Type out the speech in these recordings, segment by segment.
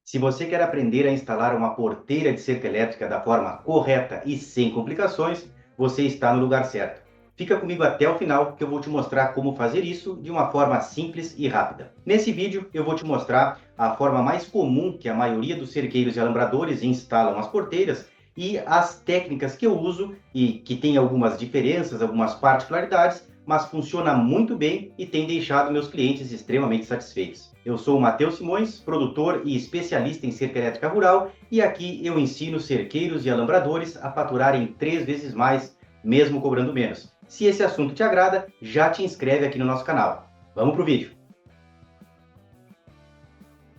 Se você quer aprender a instalar uma porteira de cerca elétrica da forma correta e sem complicações, você está no lugar certo. Fica comigo até o final que eu vou te mostrar como fazer isso de uma forma simples e rápida. Nesse vídeo eu vou te mostrar a forma mais comum que a maioria dos cerqueiros e alambradores instalam as porteiras e as técnicas que eu uso e que tem algumas diferenças, algumas particularidades, mas funciona muito bem e tem deixado meus clientes extremamente satisfeitos. Eu sou o Matheus Simões, produtor e especialista em cerca elétrica rural, e aqui eu ensino cerqueiros e alambradores a faturarem 3 vezes mais, mesmo cobrando menos. Se esse assunto te agrada, já te inscreve aqui no nosso canal. Vamos pro vídeo.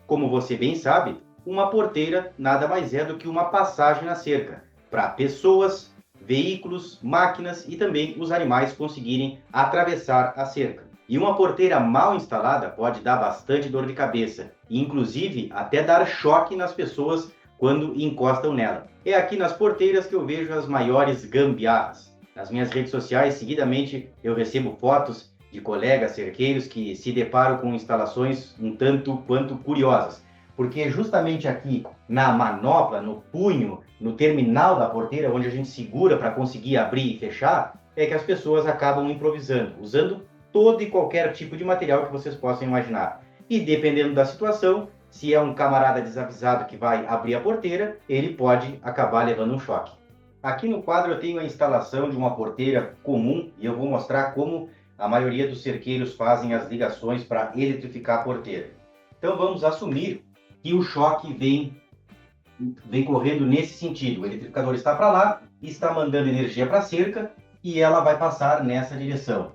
Como você bem sabe, uma porteira nada mais é do que uma passagem na cerca, para pessoas, veículos, máquinas e também os animais conseguirem atravessar a cerca. E uma porteira mal instalada pode dar bastante dor de cabeça, e inclusive até dar choque nas pessoas quando encostam nela. É aqui nas porteiras que eu vejo as maiores gambiarras. Nas minhas redes sociais, seguidamente, eu recebo fotos de colegas cerqueiros que se deparam com instalações um tanto quanto curiosas. Porque justamente aqui na manopla, no punho, no terminal da porteira, onde a gente segura para conseguir abrir e fechar, é que as pessoas acabam improvisando, usando todo e qualquer tipo de material que vocês possam imaginar. E dependendo da situação, se é um camarada desavisado que vai abrir a porteira, ele pode acabar levando um choque. Aqui no quadro eu tenho a instalação de uma porteira comum e eu vou mostrar como a maioria dos cerqueiros fazem as ligações para eletrificar a porteira. Então vamos assumir que o choque vem correndo nesse sentido. O eletrificador está para lá, está mandando energia para a cerca e ela vai passar nessa direção.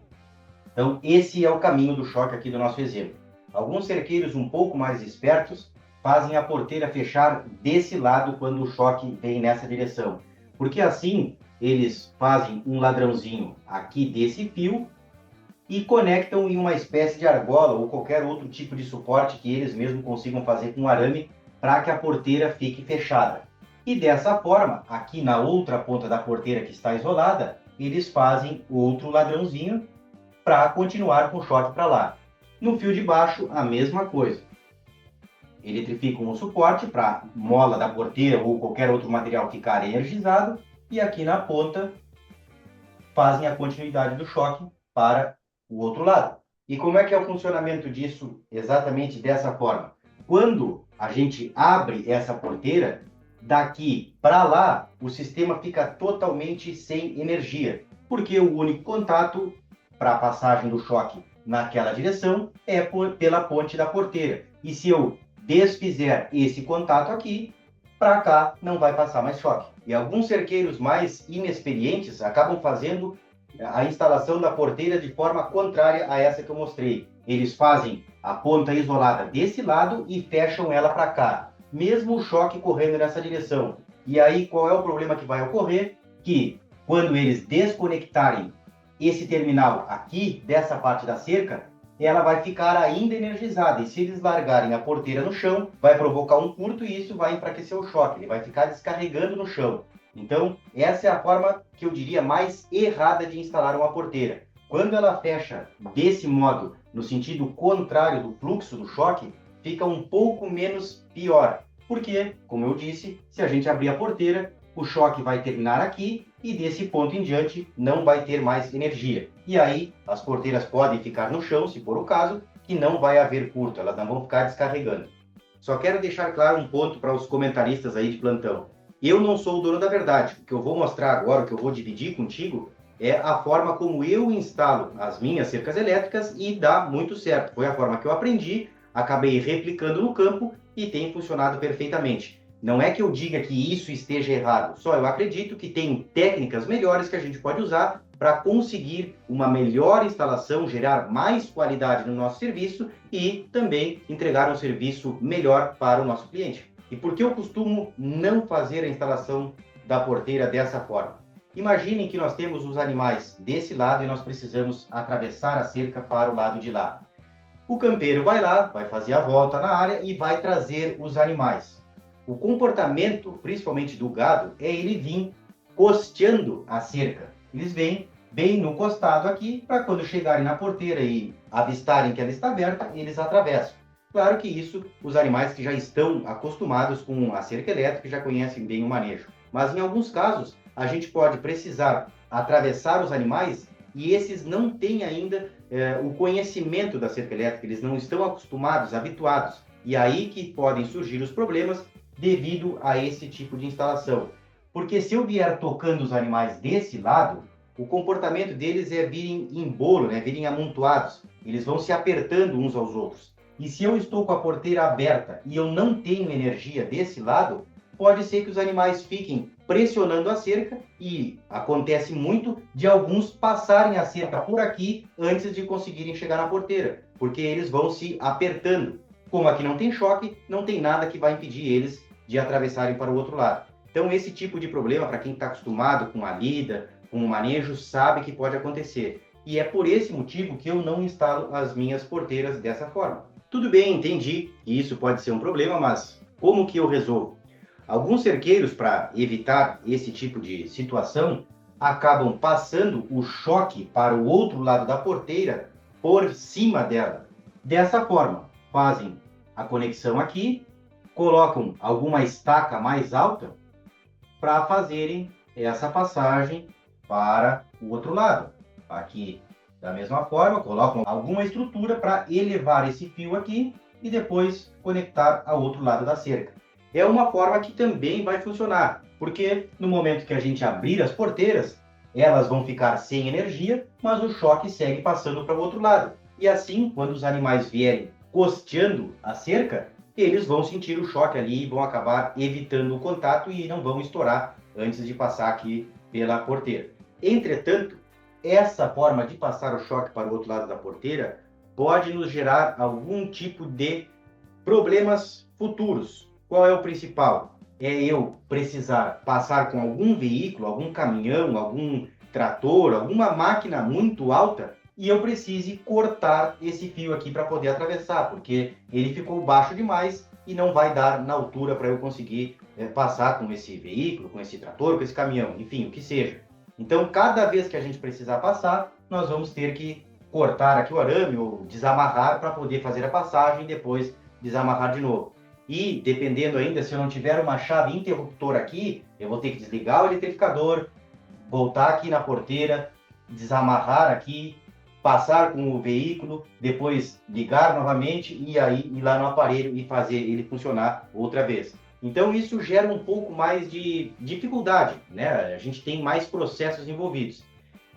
Então esse é o caminho do choque aqui do nosso exemplo. Alguns cerqueiros um pouco mais espertos fazem a porteira fechar desse lado quando o choque vem nessa direção. Porque assim eles fazem um ladrãozinho aqui desse fio e conectam em uma espécie de argola ou qualquer outro tipo de suporte que eles mesmos consigam fazer com arame para que a porteira fique fechada. E dessa forma, aqui na outra ponta da porteira que está isolada, eles fazem outro ladrãozinho para continuar com o choque para lá. No fio de baixo, a mesma coisa. Eletrificam o suporte para a mola da porteira ou qualquer outro material ficar energizado e aqui na ponta fazem a continuidade do choque para o outro lado. E como é que é o funcionamento disso exatamente dessa forma? Quando a gente abre essa porteira, daqui para lá, o sistema fica totalmente sem energia, porque o único contato para a passagem do choque naquela direção é pela ponte da porteira. E se eu desfizer esse contato aqui, para cá não vai passar mais choque. E alguns cerqueiros mais inexperientes acabam fazendo a instalação da porteira de forma contrária a essa que eu mostrei. Eles fazem a ponta isolada desse lado e fecham ela para cá, mesmo o choque correndo nessa direção. E aí qual é o problema que vai ocorrer? Que quando eles desconectarem esse terminal aqui dessa parte da cerca, ela vai ficar ainda energizada. E se eles largarem a porteira no chão, vai provocar um curto e isso vai enfraquecer o choque. Ele vai ficar descarregando no chão. Então, essa é a forma que eu diria mais errada de instalar uma porteira. Quando ela fecha desse modo, no sentido contrário do fluxo do choque, fica um pouco menos pior. Porque, como eu disse, se a gente abrir a porteira, o choque vai terminar aqui e desse ponto em diante não vai ter mais energia. E aí as porteiras podem ficar no chão, se for o caso, que não vai haver curto, elas não vão ficar descarregando. Só quero deixar claro um ponto para os comentaristas aí de plantão. Eu não sou o dono da verdade. O que eu vou mostrar agora, o que eu vou dividir contigo, é a forma como eu instalo as minhas cercas elétricas e dá muito certo. Foi a forma que eu aprendi, acabei replicando no campo e tem funcionado perfeitamente. Não é que eu diga que isso esteja errado, só eu acredito que tem técnicas melhores que a gente pode usar para conseguir uma melhor instalação, gerar mais qualidade no nosso serviço e também entregar um serviço melhor para o nosso cliente. E por que eu costumo não fazer a instalação da porteira dessa forma? Imaginem que nós temos os animais desse lado e nós precisamos atravessar a cerca para o lado de lá. O campeiro vai lá, vai fazer a volta na área e vai trazer os animais. O comportamento, principalmente do gado, é ele vir costeando a cerca. Eles vêm bem no costado aqui, para quando chegarem na porteira e avistarem que ela está aberta, eles atravessam. Claro que isso, os animais que já estão acostumados com a cerca elétrica já conhecem bem o manejo. Mas em alguns casos, a gente pode precisar atravessar os animais e esses não têm ainda o conhecimento da cerca elétrica, eles não estão acostumados, habituados. E aí que podem surgir os problemas devido a esse tipo de instalação. Porque se eu vier tocando os animais desse lado, o comportamento deles é virem em bolo, né? Virem amontoados. Eles vão se apertando uns aos outros. E se eu estou com a porteira aberta e eu não tenho energia desse lado, pode ser que os animais fiquem pressionando a cerca e acontece muito de alguns passarem a cerca por aqui antes de conseguirem chegar na porteira, porque eles vão se apertando. Como aqui não tem choque, não tem nada que vai impedir eles de atravessarem para o outro lado. Então, esse tipo de problema, para quem está acostumado com a lida, com o manejo, sabe que pode acontecer. E é por esse motivo que eu não instalo as minhas porteiras dessa forma. Tudo bem, entendi que isso pode ser um problema, mas como que eu resolvo? Alguns cerqueiros, para evitar esse tipo de situação, acabam passando o choque para o outro lado da porteira por cima dela. Dessa forma, fazem a conexão aqui, colocam alguma estaca mais alta para fazerem essa passagem para o outro lado. Aqui, da mesma forma, colocam alguma estrutura para elevar esse fio aqui e depois conectar ao outro lado da cerca. É uma forma que também vai funcionar, porque no momento que a gente abrir as porteiras, elas vão ficar sem energia, mas o choque segue passando para o outro lado. E assim, quando os animais vierem costeando a cerca, eles vão sentir o choque ali e vão acabar evitando o contato e não vão estourar antes de passar aqui pela porteira. Entretanto, essa forma de passar o choque para o outro lado da porteira pode nos gerar algum tipo de problemas futuros. Qual é o principal? É eu precisar passar com algum veículo, algum caminhão, algum trator, alguma máquina muito alta e eu precise cortar esse fio aqui para poder atravessar, porque ele ficou baixo demais e não vai dar na altura para eu conseguir passar com esse veículo, com esse trator, com esse caminhão, enfim, o que seja. Então, cada vez que a gente precisar passar, nós vamos ter que cortar aqui o arame ou desamarrar para poder fazer a passagem e depois desamarrar de novo. E, dependendo ainda, se eu não tiver uma chave interruptor aqui, eu vou ter que desligar o eletrificador, voltar aqui na porteira, desamarrar aqui, passar com o veículo, depois ligar novamente e aí ir lá no aparelho e fazer ele funcionar outra vez. Então isso gera um pouco mais de dificuldade, né? A gente tem mais processos envolvidos.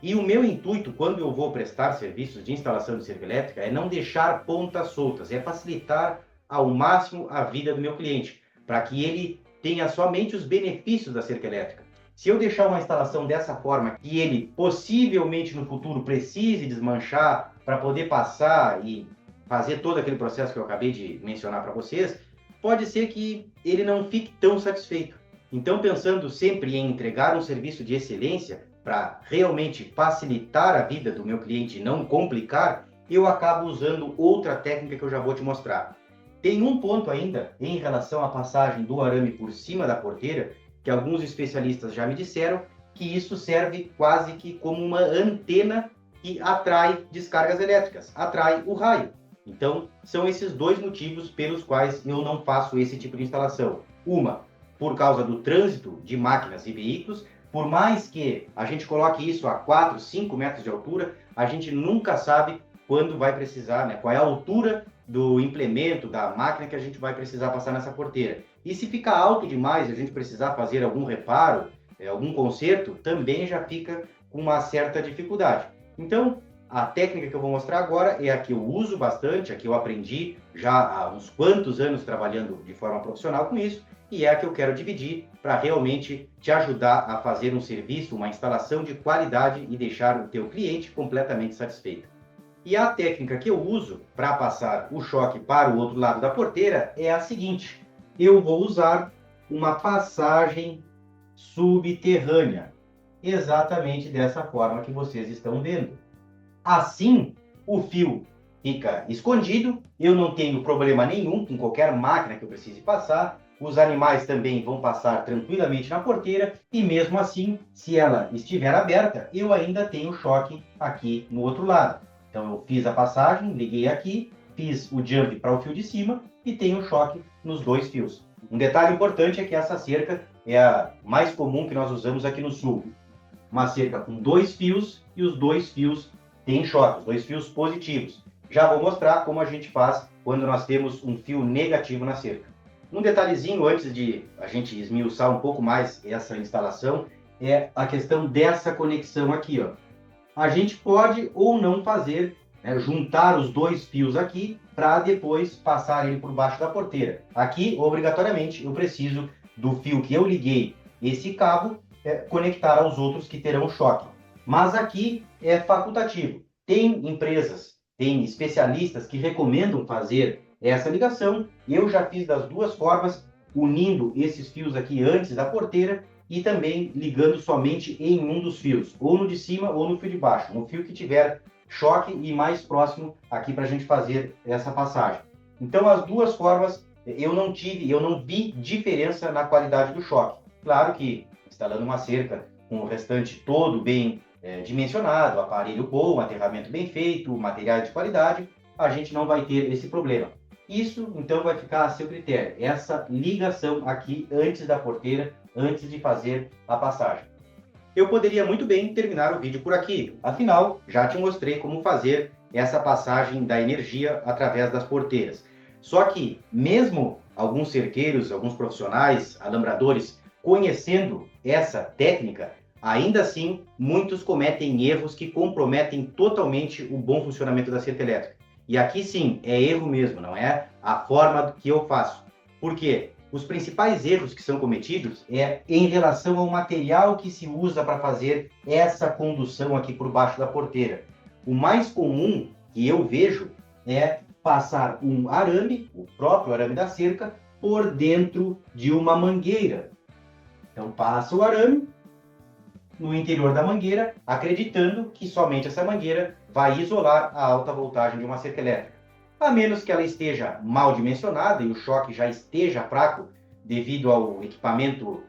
E o meu intuito, quando eu vou prestar serviços de instalação de cerca elétrica, é não deixar pontas soltas, é facilitar ao máximo a vida do meu cliente, para que ele tenha somente os benefícios da cerca elétrica. Se eu deixar uma instalação dessa forma, que ele possivelmente no futuro precise desmanchar para poder passar e fazer todo aquele processo que eu acabei de mencionar para vocês, pode ser que ele não fique tão satisfeito. Então, pensando sempre em entregar um serviço de excelência, para realmente facilitar a vida do meu cliente e não complicar, eu acabo usando outra técnica que eu já vou te mostrar. Tem um ponto ainda em relação à passagem do arame por cima da porteira, que alguns especialistas já me disseram que isso serve quase que como uma antena que atrai descargas elétricas, atrai o raio. Então, são esses dois motivos pelos quais eu não faço esse tipo de instalação. Uma, por causa do trânsito de máquinas e veículos. Por mais que a gente coloque isso a 4, 5 metros de altura, a gente nunca sabe quando vai precisar, né? Qual é a altura do implemento, da máquina que a gente vai precisar passar nessa porteira. E se ficar alto demais e a gente precisar fazer algum reparo, algum conserto, também já fica com uma certa dificuldade. Então, a técnica que eu vou mostrar agora é a que eu uso bastante, a que eu aprendi já há uns quantos anos trabalhando de forma profissional com isso, e é a que eu quero dividir para realmente te ajudar a fazer um serviço, uma instalação de qualidade e deixar o teu cliente completamente satisfeito. E a técnica que eu uso para passar o choque para o outro lado da porteira é a seguinte: eu vou usar uma passagem subterrânea, exatamente dessa forma que vocês estão vendo. Assim, o fio fica escondido, eu não tenho problema nenhum com qualquer máquina que eu precise passar, os animais também vão passar tranquilamente na porteira e mesmo assim, se ela estiver aberta, eu ainda tenho choque aqui no outro lado. Então eu fiz a passagem, liguei aqui, fiz o jump para o fio de cima e tenho choque nos 2 fios. Um detalhe importante é que essa cerca é a mais comum que nós usamos aqui no sul. Uma cerca com 2 fios e os 2 fios têm choque, os 2 fios positivos. Já vou mostrar como a gente faz quando nós temos um fio negativo na cerca. Um detalhezinho antes de a gente esmiuçar um pouco mais essa instalação é a questão dessa conexão aqui, ó. A gente pode ou não fazer, né, juntar os 2 fios aqui para depois passar ele por baixo da porteira. Aqui, obrigatoriamente, eu preciso do fio que eu liguei esse cabo conectar aos outros que terão choque. Mas aqui é facultativo. Tem empresas, tem especialistas que recomendam fazer essa ligação. Eu já fiz das 2 formas, unindo esses fios aqui antes da porteira e também ligando somente em um dos fios, ou no de cima ou no fio de baixo, no fio que tiver choque e mais próximo aqui para a gente fazer essa passagem. Então, as 2 formas, eu não vi diferença na qualidade do choque. Claro que instalando uma cerca com o restante todo bem dimensionado, aparelho bom, aterramento bem feito, materiais de qualidade, a gente não vai ter esse problema. Isso, então, vai ficar a seu critério, essa ligação aqui antes da porteira, antes de fazer a passagem. Eu poderia muito bem terminar o vídeo por aqui, afinal, já te mostrei como fazer essa passagem da energia através das porteiras. Só que, mesmo alguns cerqueiros, alguns profissionais, alambradores, conhecendo essa técnica, ainda assim, muitos cometem erros que comprometem totalmente o bom funcionamento da cerca elétrica. E aqui sim, é erro mesmo, não é a forma que eu faço. Por quê? Os principais erros que são cometidos é em relação ao material que se usa para fazer essa condução aqui por baixo da porteira. O mais comum que eu vejo é passar um arame, o próprio arame da cerca, por dentro de uma mangueira. Então passa o arame no interior da mangueira, acreditando que somente essa mangueira vai isolar a alta voltagem de uma cerca elétrica. A menos que ela esteja mal dimensionada e o choque já esteja fraco devido ao equipamento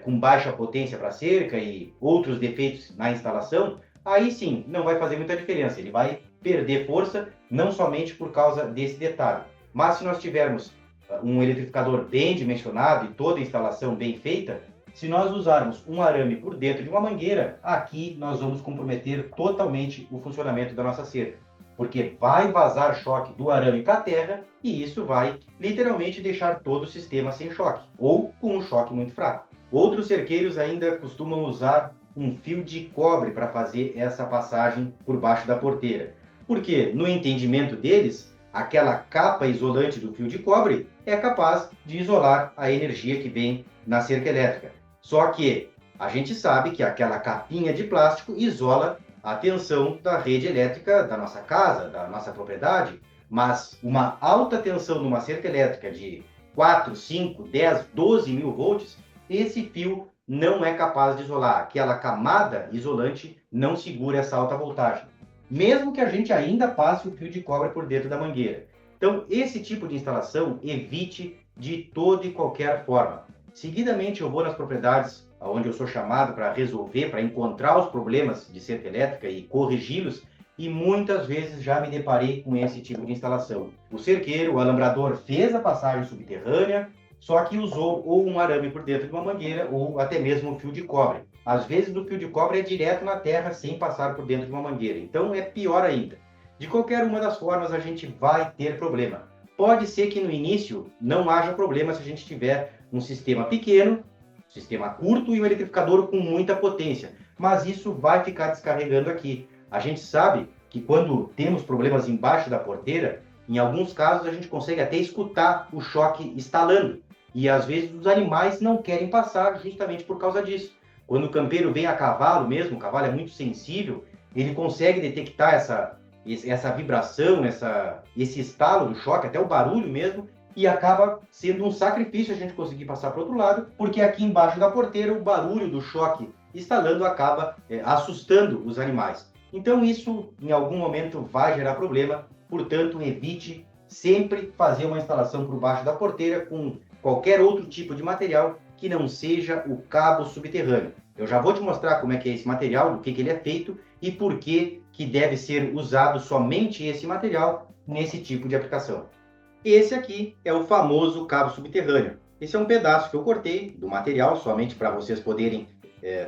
com baixa potência para cerca e outros defeitos na instalação, aí sim, não vai fazer muita diferença. Ele vai perder força, não somente por causa desse detalhe. Mas se nós tivermos um eletrificador bem dimensionado e toda a instalação bem feita, se nós usarmos um arame por dentro de uma mangueira, aqui nós vamos comprometer totalmente o funcionamento da nossa cerca, porque vai vazar choque do arame para a terra e isso vai literalmente deixar todo o sistema sem choque, ou com um choque muito fraco. Outros cerqueiros ainda costumam usar um fio de cobre para fazer essa passagem por baixo da porteira, porque no entendimento deles, aquela capa isolante do fio de cobre é capaz de isolar a energia que vem na cerca elétrica. Só que a gente sabe que aquela capinha de plástico isola a tensão da rede elétrica da nossa casa, da nossa propriedade, mas uma alta tensão numa cerca elétrica de 4, 5, 10, 12 mil volts, esse fio não é capaz de isolar. Aquela camada isolante não segura essa alta voltagem, mesmo que a gente ainda passe o fio de cobre por dentro da mangueira. Então, esse tipo de instalação, evite de toda e qualquer forma. Seguidamente, eu vou nas propriedades onde eu sou chamado para resolver, para encontrar os problemas de cerca elétrica e corrigi-los, e muitas vezes já me deparei com esse tipo de instalação. O cerqueiro, o alambrador, fez a passagem subterrânea, só que usou ou um arame por dentro de uma mangueira ou até mesmo um fio de cobre. Às vezes, o fio de cobre é direto na terra sem passar por dentro de uma mangueira, então é pior ainda. De qualquer uma das formas, a gente vai ter problema. Pode ser que no início não haja problema se a gente tiver um sistema pequeno, sistema curto e um eletrificador com muita potência, mas isso vai ficar descarregando aqui. A gente sabe que quando temos problemas embaixo da porteira, em alguns casos a gente consegue até escutar o choque instalando, e às vezes os animais não querem passar justamente por causa disso. Quando o campeiro vem a cavalo mesmo, o cavalo é muito sensível, ele consegue detectar essa vibração, esse estalo do choque, até o barulho mesmo, e acaba sendo um sacrifício a gente conseguir passar para o outro lado, porque aqui embaixo da porteira o barulho do choque instalando acaba assustando os animais. Então isso em algum momento vai gerar problema, portanto evite sempre fazer uma instalação por baixo da porteira com qualquer outro tipo de material que não seja o cabo subterrâneo. Eu já vou te mostrar como é que é esse material, do que ele é feito e por que deve ser usado somente esse material nesse tipo de aplicação. Esse aqui é o famoso cabo subterrâneo. Esse é um pedaço que eu cortei do material, somente para vocês poderem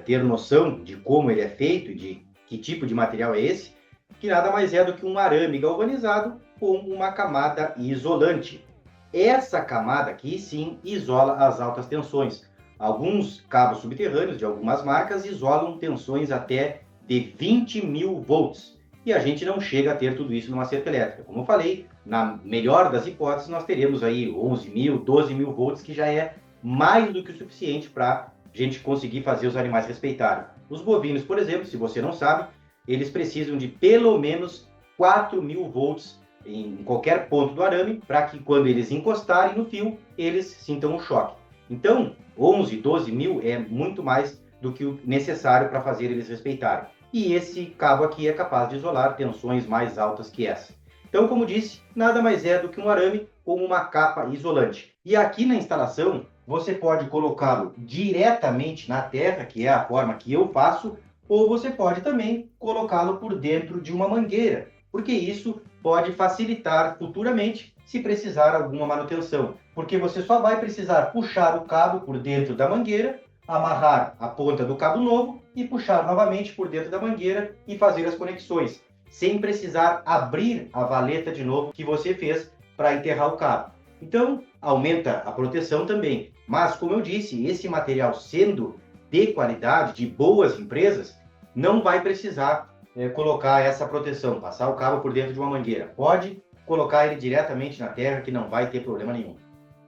ter noção de como ele é feito, de que tipo de material é esse, que nada mais é do que um arame galvanizado com uma camada isolante. Essa camada aqui, sim, isola as altas tensões. Alguns cabos subterrâneos de algumas marcas isolam tensões até de 20.000 volts. E a gente não chega a ter tudo isso numa cerca elétrica. Como eu falei, na melhor das hipóteses, nós teremos aí 11.000, 12.000 volts, que já é mais do que o suficiente para a gente conseguir fazer os animais respeitarem. Os bovinos, por exemplo, se você não sabe, eles precisam de pelo menos 4.000 volts em qualquer ponto do arame, para que quando eles encostarem no fio, eles sintam um choque. Então, 11, 12 mil é muito mais do que o necessário para fazer eles respeitarem. E esse cabo aqui é capaz de isolar tensões mais altas que essa. Então, como disse, nada mais é do que um arame com uma capa isolante. E aqui na instalação, você pode colocá-lo diretamente na terra, que é a forma que eu faço, ou você pode também colocá-lo por dentro de uma mangueira, porque isso pode facilitar futuramente se precisar alguma manutenção, porque você só vai precisar puxar o cabo por dentro da mangueira, amarrar a ponta do cabo novo e puxar novamente por dentro da mangueira e fazer as conexões, sem precisar abrir a valeta de novo que você fez para enterrar o cabo. Então, aumenta a proteção também. Mas, como eu disse, esse material sendo de qualidade, de boas empresas, não vai precisar colocar essa proteção, passar o cabo por dentro de uma mangueira. Pode colocar ele diretamente na terra, que não vai ter problema nenhum.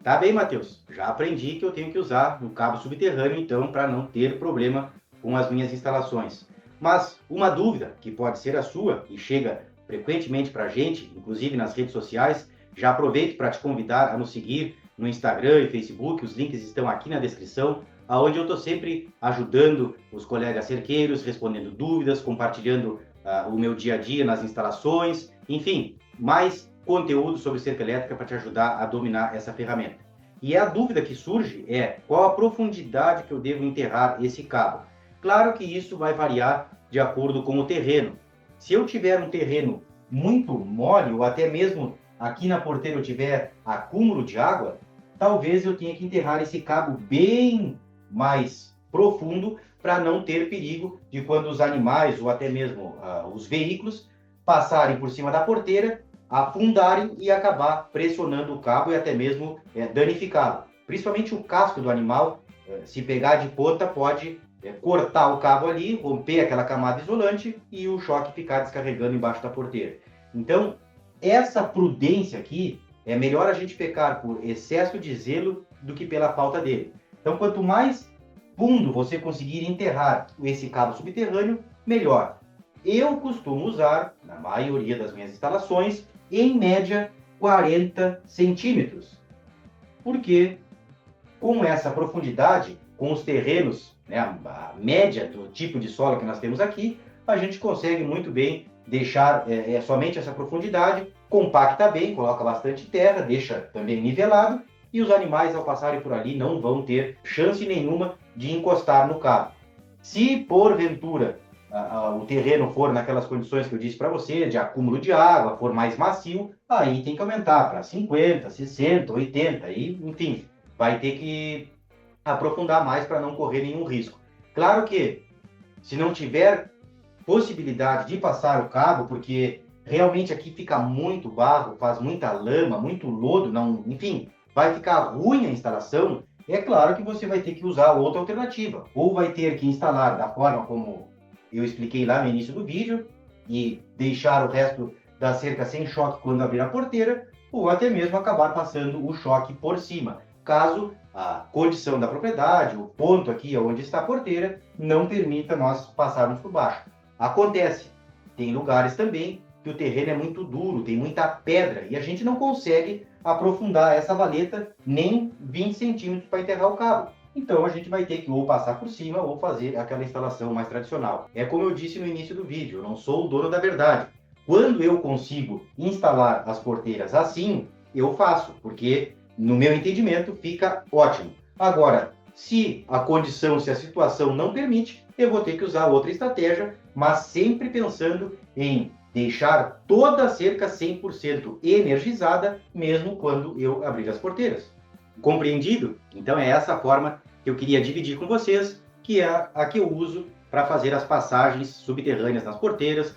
Tá bem, Matheus? Já aprendi que eu tenho que usar o cabo subterrâneo, então, para não ter problema com as minhas instalações. Mas uma dúvida, que pode ser a sua, e chega frequentemente para a gente, inclusive nas redes sociais, já aproveito para te convidar a nos seguir no Instagram e Facebook, os links estão aqui na descrição, onde eu estou sempre ajudando os colegas cerqueiros, respondendo dúvidas, compartilhando o meu dia a dia nas instalações, enfim, mais conteúdo sobre cerca elétrica para te ajudar a dominar essa ferramenta. E a dúvida que surge é qual a profundidade que eu devo enterrar esse cabo. Claro que isso vai variar de acordo com o terreno. Se eu tiver um terreno muito mole, ou até mesmo aqui na porteira eu tiver acúmulo de água, talvez eu tenha que enterrar esse cabo bem mais profundo para não ter perigo de quando os animais ou até mesmo os veículos passarem por cima da porteira, afundarem e acabar pressionando o cabo e até mesmo danificá-lo. Principalmente o casco do animal, se pegar de ponta, pode cortar o cabo ali, romper aquela camada isolante e o choque ficar descarregando embaixo da porteira. Então, essa prudência aqui, é melhor a gente pecar por excesso de zelo do que pela falta dele. Então, quanto mais fundo você conseguir enterrar esse cabo subterrâneo, melhor. Eu costumo usar, na maioria das minhas instalações, em média 40 centímetros. Porque com essa profundidade, com os terrenos, né, a média do tipo de solo que nós temos aqui, a gente consegue muito bem deixar somente essa profundidade, compacta bem, coloca bastante terra, deixa também nivelado, e os animais, ao passarem por ali, não vão ter chance nenhuma de encostar no cabo. Se, porventura, o terreno for naquelas condições que eu disse para você, de acúmulo de água, for mais macio, aí tem que aumentar para 50, 60, 80, e, enfim, vai ter que aprofundar mais para não correr nenhum risco. Claro que, se não tiver possibilidade de passar o cabo, porque realmente aqui fica muito barro, faz muita lama, muito lodo, não, enfim, vai ficar ruim a instalação, é claro que você vai ter que usar outra alternativa. Ou vai ter que instalar da forma como eu expliquei lá no início do vídeo e deixar o resto da cerca sem choque quando abrir a porteira, ou até mesmo acabar passando o choque por cima, caso a condição da propriedade, o ponto aqui onde está a porteira, não permita nós passarmos por baixo. Acontece, tem lugares também que o terreno é muito duro, tem muita pedra, e a gente não consegue aprofundar essa valeta nem 20 centímetros para enterrar o cabo. Então a gente vai ter que ou passar por cima ou fazer aquela instalação mais tradicional. É como eu disse no início do vídeo, eu não sou o dono da verdade. Quando eu consigo instalar as porteiras assim, eu faço, porque no meu entendimento fica ótimo. Agora, se a condição, se a situação não permite, eu vou ter que usar outra estratégia, mas sempre pensando em deixar toda a cerca 100% energizada, mesmo quando eu abrir as porteiras. Compreendido? Então é essa forma que eu queria dividir com vocês, que é a que eu uso para fazer as passagens subterrâneas nas porteiras,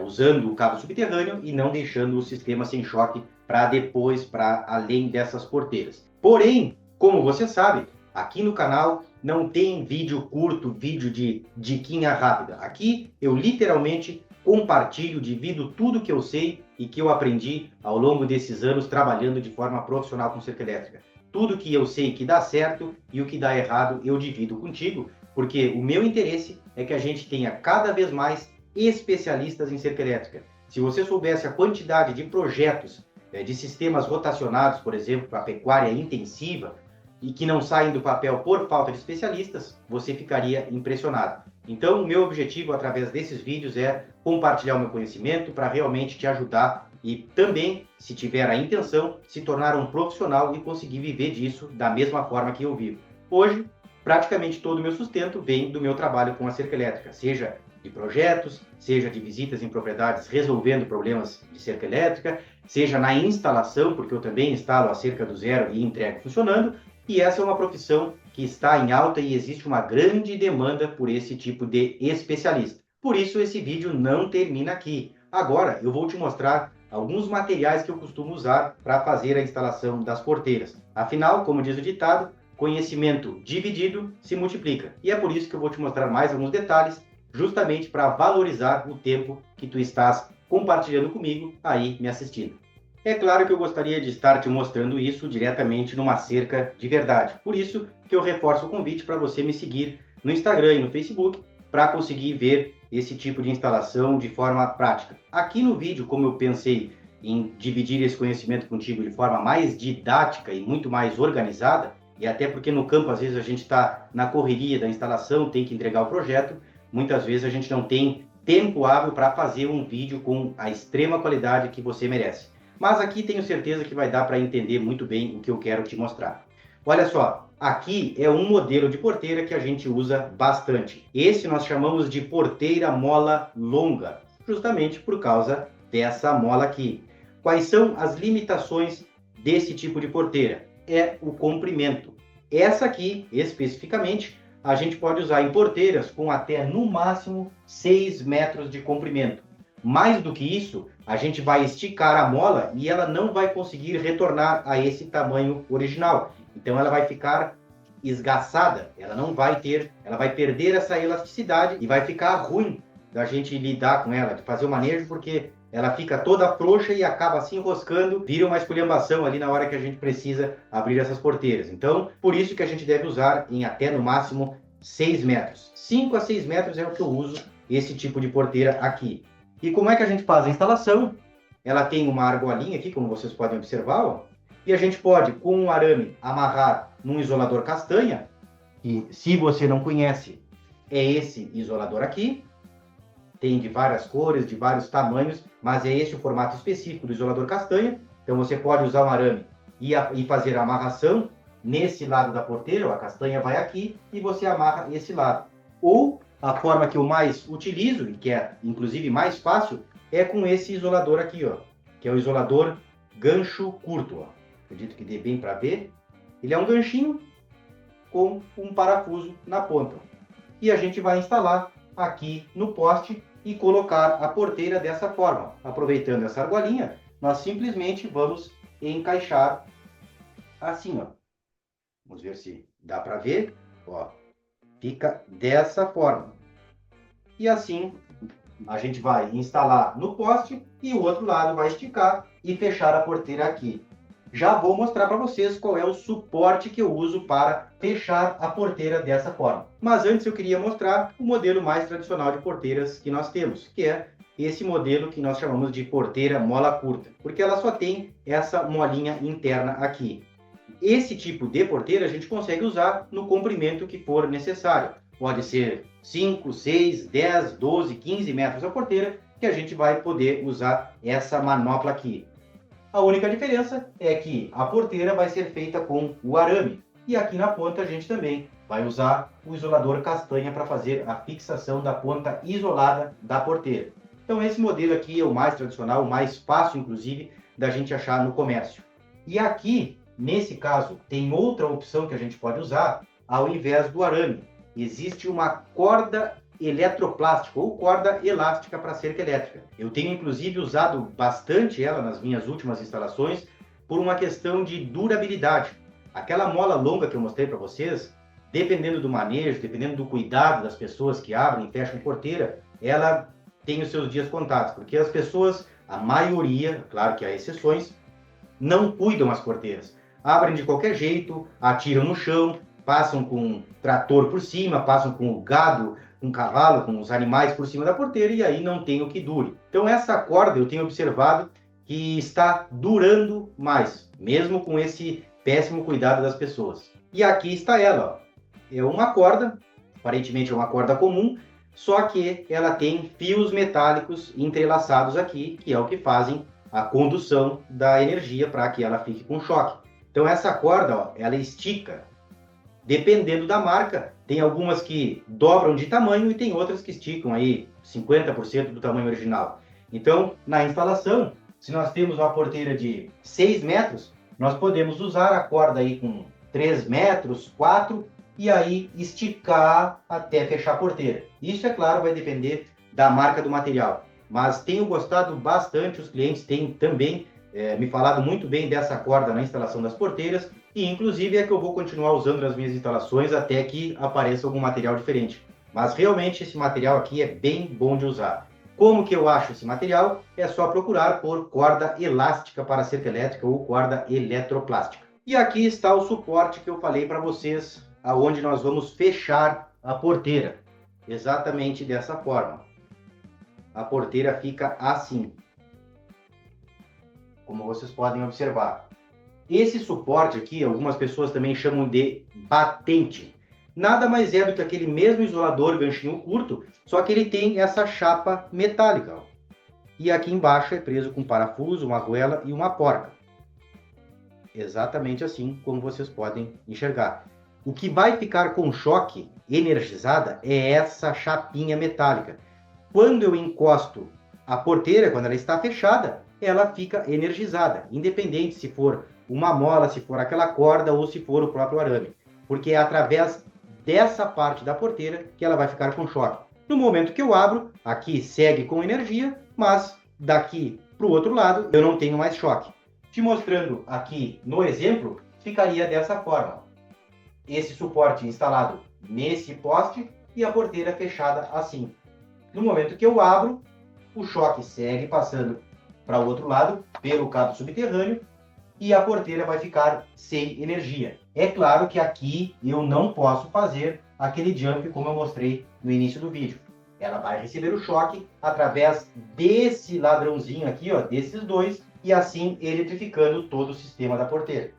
usando o cabo subterrâneo e não deixando o sistema sem choque para depois, para além dessas porteiras. Porém, como você sabe, aqui no canal não tem vídeo curto, vídeo de diquinha rápida. Aqui eu literalmente compartilho, divido tudo que eu sei e que eu aprendi ao longo desses anos trabalhando de forma profissional com cerca elétrica. Tudo que eu sei que dá certo e o que dá errado eu divido contigo, porque o meu interesse é que a gente tenha cada vez mais especialistas em cerca elétrica. Se você soubesse a quantidade de projetos de sistemas rotacionados, por exemplo, para pecuária intensiva, e que não saem do papel por falta de especialistas, você ficaria impressionado. Então, o meu objetivo através desses vídeos é compartilhar o meu conhecimento para realmente te ajudar e também, se tiver a intenção, se tornar um profissional e conseguir viver disso da mesma forma que eu vivo. Hoje, praticamente todo o meu sustento vem do meu trabalho com a cerca elétrica, seja de projetos, seja de visitas em propriedades resolvendo problemas de cerca elétrica, seja na instalação, porque eu também instalo a cerca do zero e entrego funcionando, e essa é uma profissão que está em alta e existe uma grande demanda por esse tipo de especialista. Por isso, esse vídeo não termina aqui. Agora, eu vou te mostrar alguns materiais que eu costumo usar para fazer a instalação das porteiras. Afinal, como diz o ditado, conhecimento dividido se multiplica. E é por isso que eu vou te mostrar mais alguns detalhes, justamente para valorizar o tempo que tu estás compartilhando comigo aí me assistindo. É claro que eu gostaria de estar te mostrando isso diretamente numa cerca de verdade. Por isso que eu reforço o convite para você me seguir no Instagram e no Facebook para conseguir ver esse tipo de instalação de forma prática. Aqui no vídeo, como eu pensei em dividir esse conhecimento contigo de forma mais didática e muito mais organizada, e até porque no campo às vezes a gente está na correria da instalação, tem que entregar o projeto, muitas vezes a gente não tem tempo hábil para fazer um vídeo com a extrema qualidade que você merece. Mas aqui tenho certeza que vai dar para entender muito bem o que eu quero te mostrar. Olha só, aqui é um modelo de porteira que a gente usa bastante. Esse nós chamamos de porteira mola longa, justamente por causa dessa mola aqui. Quais são as limitações desse tipo de porteira? É o comprimento. Essa aqui, especificamente, a gente pode usar em porteiras com até, no máximo, 6 metros de comprimento. Mais do que isso, a gente vai esticar a mola e ela não vai conseguir retornar a esse tamanho original. Então ela vai ficar esgaçada, ela vai perder essa elasticidade e vai ficar ruim da gente lidar com ela, de fazer o manejo, porque ela fica toda frouxa e acaba se enroscando, vira uma esculhambação ali na hora que a gente precisa abrir essas porteiras. Então, por isso que a gente deve usar em até no máximo 6 metros. 5 a 6 metros é o que eu uso esse tipo de porteira aqui. E como é que a gente faz a instalação? Ela tem uma argolinha aqui, como vocês podem observar, ó, e a gente pode, com um arame, amarrar num isolador castanha, e se você não conhece, é esse isolador aqui, tem de várias cores, de vários tamanhos, mas é esse o formato específico do isolador castanha, então você pode usar um arame e fazer a amarração nesse lado da porteira, ó, a castanha vai aqui, e você amarra esse lado. Ou a forma que eu mais utilizo, e que é inclusive mais fácil, é com esse isolador aqui, ó, que é o isolador gancho curto. Ó. Acredito que dê bem para ver. Ele é um ganchinho com um parafuso na ponta. E a gente vai instalar aqui no poste e colocar a porteira dessa forma. Aproveitando essa argolinha, nós simplesmente vamos encaixar assim, ó. Vamos ver se dá para ver, ó. Fica dessa forma. E assim a gente vai instalar no poste e o outro lado vai esticar e fechar a porteira aqui. Já vou mostrar para vocês qual é o suporte que eu uso para fechar a porteira dessa forma. Mas antes eu queria mostrar o modelo mais tradicional de porteiras que nós temos, que é esse modelo que nós chamamos de porteira mola curta, porque ela só tem essa molinha interna aqui. Esse tipo de porteira a gente consegue usar no comprimento que for necessário. Pode ser 5, 6, 10, 12, 15 metros a porteira, que a gente vai poder usar essa manopla aqui. A única diferença é que a porteira vai ser feita com o arame. E aqui na ponta a gente também vai usar o isolador castanha para fazer a fixação da ponta isolada da porteira. Então esse modelo aqui é o mais tradicional, o mais fácil, inclusive, da gente achar no comércio. E aqui, nesse caso, tem outra opção que a gente pode usar ao invés do arame. Existe uma corda eletroplástica ou corda elástica para cerca elétrica. Eu tenho inclusive usado bastante ela nas minhas últimas instalações por uma questão de durabilidade. Aquela mola longa que eu mostrei para vocês, dependendo do manejo, dependendo do cuidado das pessoas que abrem e fecham porteira, ela tem os seus dias contados, porque as pessoas, a maioria, claro que há exceções, não cuidam as porteiras. Abrem de qualquer jeito, atiram no chão, passam com um trator por cima, passam com o gado, com o cavalo, com os animais por cima da porteira e aí não tem o que dure. Então essa corda eu tenho observado que está durando mais, mesmo com esse péssimo cuidado das pessoas. E aqui está ela, ó. É uma corda, aparentemente é uma corda comum, só que ela tem fios metálicos entrelaçados aqui, que é o que fazem a condução da energia para que ela fique com choque. Então essa corda, ó, ela estica. Dependendo da marca, tem algumas que dobram de tamanho e tem outras que esticam aí 50% do tamanho original. Então, na instalação, se nós temos uma porteira de 6 metros, nós podemos usar a corda aí com 3 metros, 4, e aí esticar até fechar a porteira. Isso, é claro, vai depender da marca do material. Mas tenho gostado bastante, os clientes têm também me falado muito bem dessa corda na instalação das porteiras, e inclusive é que eu vou continuar usando nas minhas instalações até que apareça algum material diferente. Mas realmente esse material aqui é bem bom de usar. Como que eu acho esse material? É só procurar por corda elástica para cerca elétrica ou corda eletroplástica. E aqui está o suporte que eu falei para vocês, aonde nós vamos fechar a porteira. Exatamente dessa forma. A porteira fica assim, como vocês podem observar. Esse suporte aqui, algumas pessoas também chamam de batente. Nada mais é do que aquele mesmo isolador ganchinho curto, só que ele tem essa chapa metálica. Ó. E aqui embaixo é preso com parafuso, uma argoela e uma porca. Exatamente assim como vocês podem enxergar. O que vai ficar com choque energizada é essa chapinha metálica. Quando eu encosto a porteira, quando ela está fechada, ela fica energizada, independente se for uma mola, se for aquela corda ou se for o próprio arame, porque é através dessa parte da porteira que ela vai ficar com choque. No momento que eu abro, aqui segue com energia, mas daqui para o outro lado eu não tenho mais choque. Te mostrando aqui no exemplo, ficaria dessa forma. Esse suporte instalado nesse poste e a porteira fechada assim. No momento que eu abro, o choque segue passando para o outro lado, pelo cabo subterrâneo, e a porteira vai ficar sem energia. É claro que aqui eu não posso fazer aquele jump como eu mostrei no início do vídeo. Ela vai receber o choque através desse ladrãozinho aqui, ó, desses dois, e assim eletrificando todo o sistema da porteira.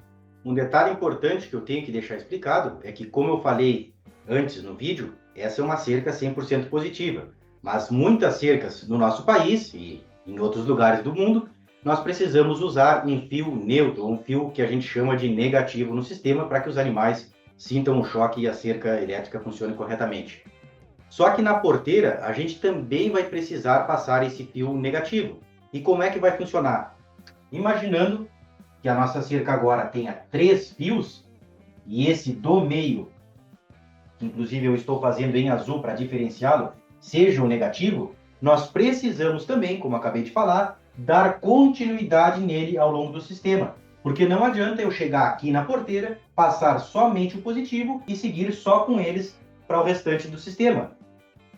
Um detalhe importante que eu tenho que deixar explicado é que, como eu falei antes no vídeo, essa é uma cerca 100% positiva. Mas muitas cercas no nosso país e em outros lugares do mundo, nós precisamos usar um fio neutro, um fio que a gente chama de negativo no sistema para que os animais sintam o choque e a cerca elétrica funcione corretamente. Só que na porteira, a gente também vai precisar passar esse fio negativo. E como é que vai funcionar? Imaginando que a nossa cerca agora tenha 3 fios, e esse do meio, que inclusive eu estou fazendo em azul para diferenciá-lo, seja o negativo, nós precisamos também, como acabei de falar, dar continuidade nele ao longo do sistema. Porque não adianta eu chegar aqui na porteira, passar somente o positivo e seguir só com eles para o restante do sistema.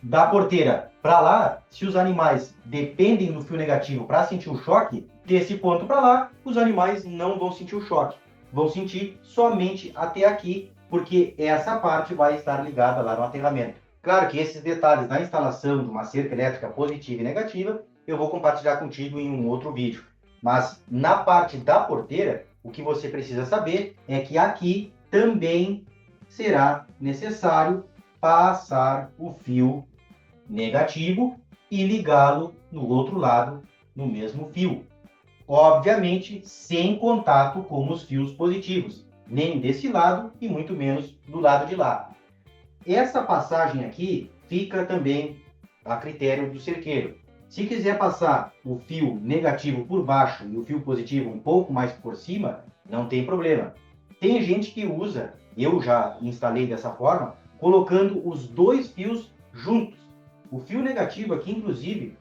Da porteira para lá, se os animais dependem do fio negativo para sentir o choque, desse ponto para lá, os animais não vão sentir o choque. Vão sentir somente até aqui, porque essa parte vai estar ligada lá no aterramento. Claro que esses detalhes na instalação de uma cerca elétrica positiva e negativa, eu vou compartilhar contigo em um outro vídeo. Mas na parte da porteira, o que você precisa saber é que aqui também será necessário passar o fio negativo e ligá-lo no outro lado no mesmo fio. Obviamente, sem contato com os fios positivos, nem desse lado e muito menos do lado de lá. Essa passagem aqui fica também a critério do cerqueiro. Se quiser passar o fio negativo por baixo e o fio positivo um pouco mais por cima, não tem problema. Tem gente que usa, eu já instalei dessa forma, colocando os dois fios juntos. O fio negativo aqui, inclusive,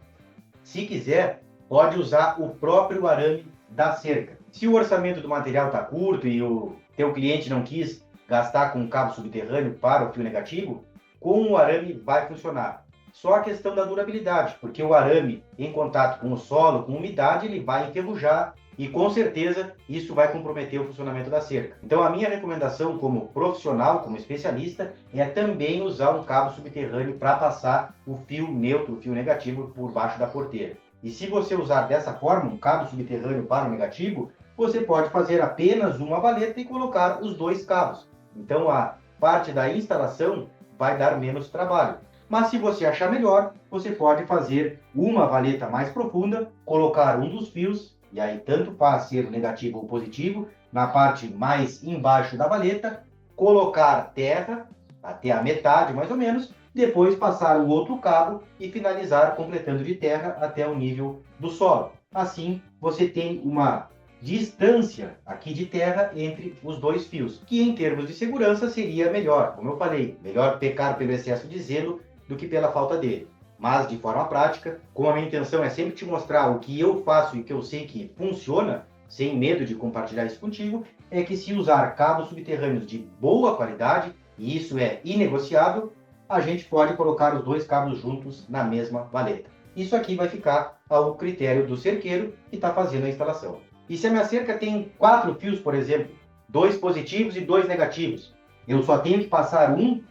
se quiser, pode usar o próprio arame da cerca. Se o orçamento do material está curto e o teu cliente não quis gastar com um cabo subterrâneo para o fio negativo, com o arame vai funcionar. Só a questão da durabilidade, porque o arame em contato com o solo, com umidade, ele vai enferrujar e com certeza isso vai comprometer o funcionamento da cerca. Então a minha recomendação como profissional, como especialista, é também usar um cabo subterrâneo para passar o fio neutro, o fio negativo por baixo da porteira. E se você usar dessa forma, um cabo subterrâneo para o negativo, você pode fazer apenas uma valeta e colocar os dois cabos. Então a parte da instalação vai dar menos trabalho. Mas se você achar melhor, você pode fazer uma valeta mais profunda, colocar um dos fios, e aí tanto faz ser negativo ou positivo, na parte mais embaixo da valeta, colocar terra, até a metade mais ou menos, depois passar o outro cabo e finalizar completando de terra até o nível do solo. Assim, você tem uma distância aqui de terra entre os dois fios, que em termos de segurança seria melhor, como eu falei, melhor pecar pelo excesso de zelo do que pela falta dele. Mas, de forma prática, como a minha intenção é sempre te mostrar o que eu faço e que eu sei que funciona, sem medo de compartilhar isso contigo, é que se usar cabos subterrâneos de boa qualidade, e isso é inegociável, a gente pode colocar os dois cabos juntos na mesma valeta. Isso aqui vai ficar ao critério do cerqueiro que está fazendo a instalação. E se a minha cerca tem 4 fios, por exemplo, 2 positivos e 2 negativos, eu só tenho que passar um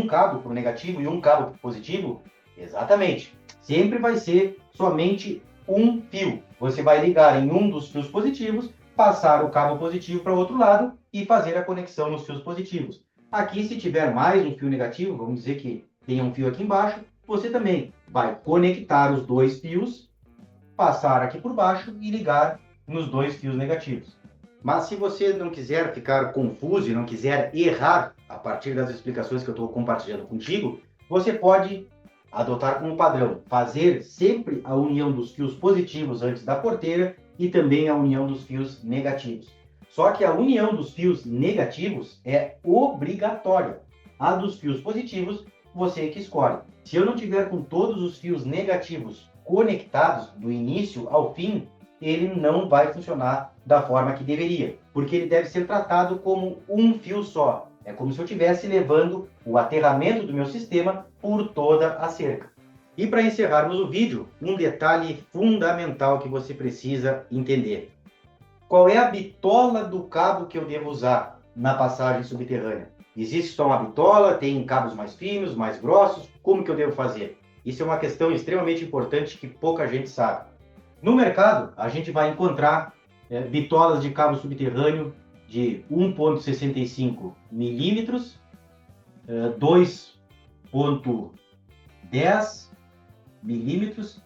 cabo para o negativo e um cabo para o positivo? Exatamente. Sempre vai ser somente um fio. Você vai ligar em um dos fios positivos, passar o cabo positivo para o outro lado e fazer a conexão nos fios positivos. Aqui, se tiver mais um fio negativo, vamos dizer que tem um fio aqui embaixo, você também vai conectar os dois fios, passar aqui por baixo e ligar nos dois fios negativos. Mas se você não quiser ficar confuso e não quiser errar a partir das explicações que eu estou compartilhando contigo, você pode adotar como padrão fazer sempre a união dos fios positivos antes da porteira e também a união dos fios negativos. Só que a união dos fios negativos é obrigatória. A dos fios positivos, você que escolhe. Se eu não tiver com todos os fios negativos conectados do início ao fim, ele não vai funcionar da forma que deveria, porque ele deve ser tratado como um fio só. É como se eu estivesse levando o aterramento do meu sistema por toda a cerca. E para encerrarmos o vídeo, um detalhe fundamental que você precisa entender. Qual é a bitola do cabo que eu devo usar na passagem subterrânea? Existe só uma bitola? Tem cabos mais finos, mais grossos? Como que eu devo fazer? Isso é uma questão extremamente importante que pouca gente sabe. No mercado, a gente vai encontrar bitolas de cabo subterrâneo de 1,65 milímetros, 2,10 milímetros,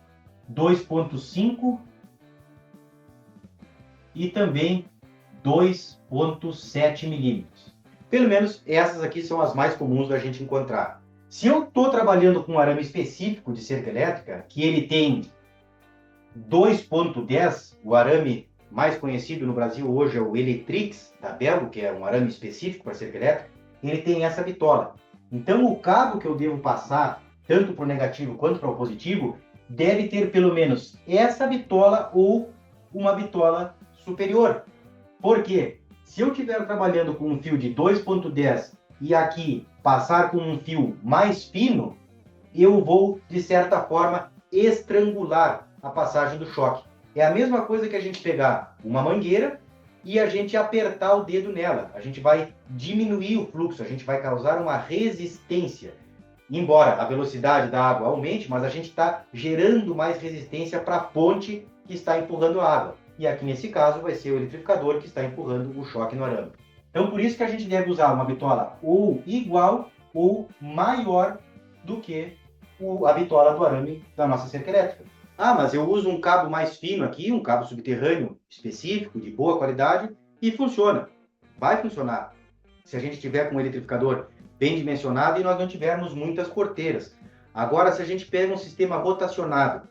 2,5 e também 2,7 milímetros. Pelo menos essas aqui são as mais comuns da gente encontrar. Se eu estou trabalhando com um arame específico de cerca elétrica, que ele tem 2,10, o arame mais conhecido no Brasil hoje é o Eletrix, da Belgo, que é um arame específico para cerca elétrica, ele tem essa bitola. Então, o cabo que eu devo passar, tanto para o negativo quanto para o positivo, deve ter pelo menos essa bitola ou uma bitola superior. Por quê? Se eu estiver trabalhando com um fio de 2,10 e aqui passar com um fio mais fino, eu vou, de certa forma, estrangular a passagem do choque. É a mesma coisa que a gente pegar uma mangueira e a gente apertar o dedo nela. A gente vai diminuir o fluxo, a gente vai causar uma resistência. Embora a velocidade da água aumente, mas a gente está gerando mais resistência para a fonte que está empurrando a água. E aqui nesse caso vai ser o eletrificador que está empurrando o choque no arame. Então por isso que a gente deve usar uma bitola ou igual ou maior do que a bitola do arame da nossa cerca elétrica. Ah, mas eu uso um cabo mais fino aqui, um cabo subterrâneo específico, de boa qualidade, e funciona. Vai funcionar. Se a gente tiver com um eletrificador bem dimensionado e nós não tivermos muitas porteiras. Agora, se a gente pega um sistema rotacionado,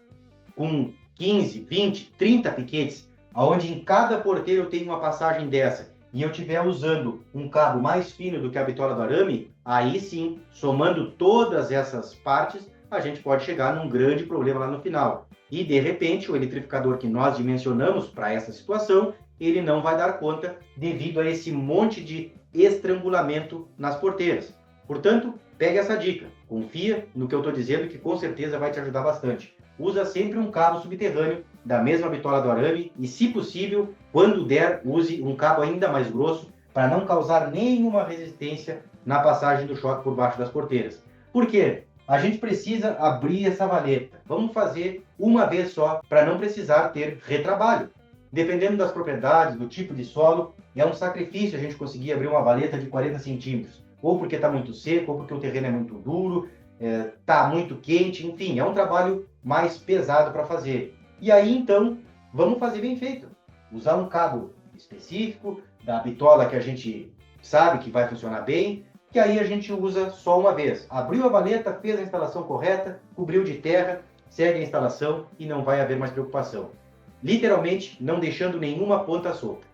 com 15, 20, 30 piquetes, onde em cada porteiro eu tenho uma passagem dessa, e eu estiver usando um cabo mais fino do que a bitola do arame, aí sim, somando todas essas partes, a gente pode chegar num grande problema lá no final. E, de repente, o eletrificador que nós dimensionamos para essa situação, ele não vai dar conta devido a esse monte de estrangulamento nas porteiras. Portanto, pegue essa dica, confia no que eu estou dizendo, que com certeza vai te ajudar bastante. Usa sempre um cabo subterrâneo da mesma bitola do arame e, se possível, quando der, use um cabo ainda mais grosso para não causar nenhuma resistência na passagem do choque por baixo das porteiras. Por quê? A gente precisa abrir essa valeta. Vamos fazer uma vez só para não precisar ter retrabalho. Dependendo das propriedades, do tipo de solo, é um sacrifício a gente conseguir abrir uma valeta de 40 centímetros. Ou porque está muito seco, ou porque o terreno é muito duro, está muito quente, enfim, é um trabalho mais pesado para fazer. E aí, então, vamos fazer bem feito. Usar um cabo específico, da bitola que a gente sabe que vai funcionar bem, que aí a gente usa só uma vez. Abriu a valeta, fez a instalação correta, cobriu de terra, segue a instalação e não vai haver mais preocupação. Literalmente, não deixando nenhuma ponta solta.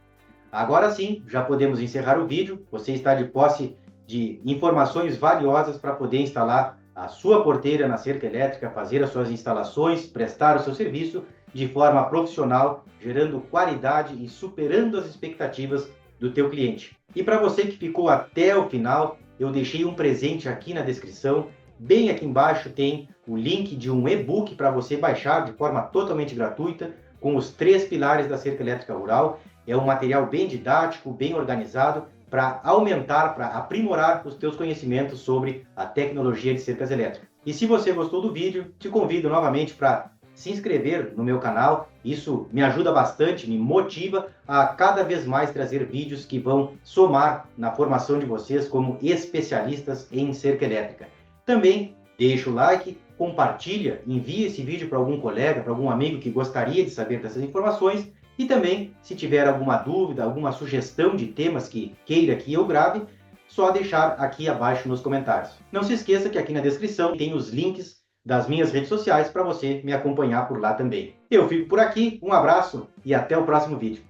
Agora sim, já podemos encerrar o vídeo. Você está de posse de informações valiosas para poder instalar a sua porteira na cerca elétrica, fazer as suas instalações, prestar o seu serviço de forma profissional, gerando qualidade e superando as expectativas do teu cliente. E para você que ficou até o final, eu deixei um presente aqui na descrição. Bem aqui embaixo tem o link de um e-book para você baixar de forma totalmente gratuita, com os 3 pilares da cerca elétrica rural. É um material bem didático, bem organizado, para aumentar, para aprimorar os teus conhecimentos sobre a tecnologia de cercas elétricas. E se você gostou do vídeo, te convido novamente para se inscrever no meu canal. Isso me ajuda bastante, me motiva a cada vez mais trazer vídeos que vão somar na formação de vocês como especialistas em cerca elétrica. Também deixa o like, compartilha, envia esse vídeo para algum colega, para algum amigo que gostaria de saber dessas informações. E também, se tiver alguma dúvida, alguma sugestão de temas que queira que eu grave, só deixar aqui abaixo nos comentários. Não se esqueça que aqui na descrição tem os links das minhas redes sociais para você me acompanhar por lá também. Eu fico por aqui, um abraço e até o próximo vídeo.